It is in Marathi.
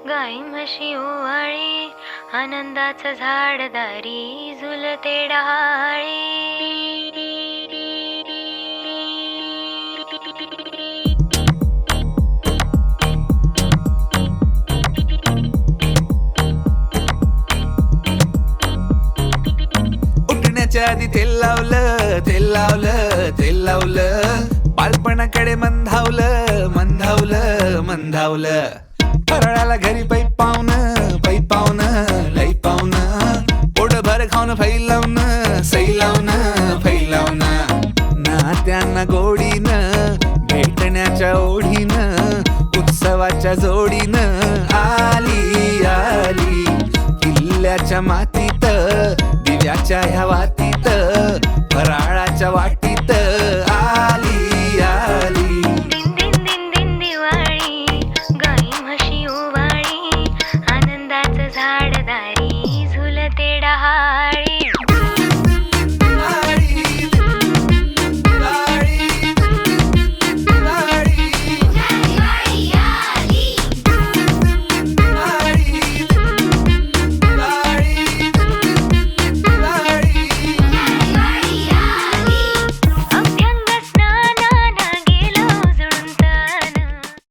गाई म्हशी ओवाळी, आनंदाचं झाड दारी झुलते डहाळी. उठण्याच्या आधी तेल लावलं, तेल लावलं, तेल लावलं. बालपणाकडे मंधावलं, मंधावलं, मंधावलं. फराळाला घरी पै पावनं, पै पावनं, लई पावनं. पोटभर खाऊन फैलावनं, सैलावनं, फैलावनं. नात्यांना गोडीनं, भेटण्याच्या ओढीनं, उत्सवाच्या जोडीनं आली आली. किल्ल्याच्या मातीत दिव्याच्या ह्या